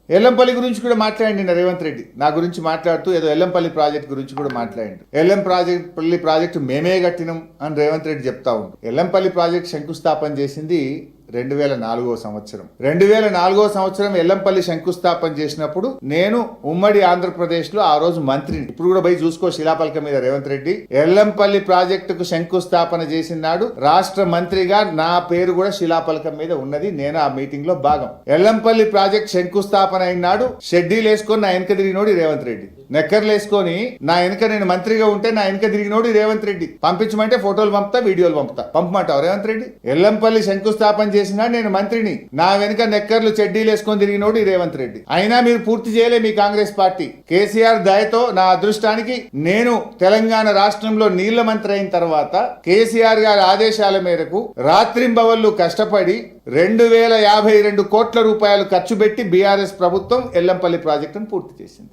ఎల్లంపల్లి గురించి కూడా మాట్లాడండి రేవంత్ రెడ్డి. నా గురించి మాట్లాడుతూ ఏదో ఎల్లంపల్లి ప్రాజెక్ట్ గురించి కూడా మాట్లాడండి. ఎల్లంపల్లి ప్రాజెక్టు మేమే కట్టినాం అని రేవంత్ రెడ్డి చెప్తా ఉండు. ఎల్లంపల్లి ప్రాజెక్ట్ శంకుస్థాపన చేసింది 2004 సంవత్సరం. 2004 సంవత్సరం ఎల్లంపల్లి శంకుస్థాపన చేసినప్పుడు నేను ఉమ్మడి ఆంధ్రప్రదేశ్ లో ఆ రోజు మంత్రిని. ఇప్పుడు కూడా పోయి చూసుకో శిలాపలక మీద రేవంత్ రెడ్డి ఎల్లంపల్లి ప్రాజెక్టుకు శంకుస్థాపన చేసిన నాడు రాష్ట్ర మంత్రిగా నా పేరు కూడా శిలాపలకం మీద ఉన్నది. నేను ఆ మీటింగ్ లో భాగం. ఎల్లంపల్లి ప్రాజెక్ట్ శంకుస్థాపన అయినాడు షెడ్యూల్ వేసుకొని నా వెనక తిరిగినోడి రేవంత్ రెడ్డి. నెక్కర్లు వేసుకొని నా వెనక నేను మంత్రిగా ఉంటే నా వెనక తిరిగినోడి రేవంత్ రెడ్డి. పంపించమంటే ఫోటోలు పంపుతా, వీడియోలు పంపుతా. పంపమంటావు రేవంత్ రెడ్డి? ఎల్లంపల్లి శంకుస్థాపన చేసినా నేను మంత్రిని. నా వెనుక నెక్కర్లు చెడ్డీలు వేసుకొని తిరిగినోడు రేవంత్ రెడ్డి. అయినా మీరు పూర్తి చేయలే మీ కాంగ్రెస్ పార్టీ. కేసీఆర్ దయతో నా అదృష్టానికి నేను తెలంగాణ రాష్ట్రంలో నీళ్ల మంత్రి అయిన తర్వాత కేసీఆర్ గారి ఆదేశాల మేరకు రాత్రింబవళ్లు కష్టపడి 2052 కోట్ల రూపాయలు ఖర్చు పెట్టి బీఆర్ఎస్ ప్రభుత్వం ఎల్లంపల్లి ప్రాజెక్టును పూర్తి చేసింది.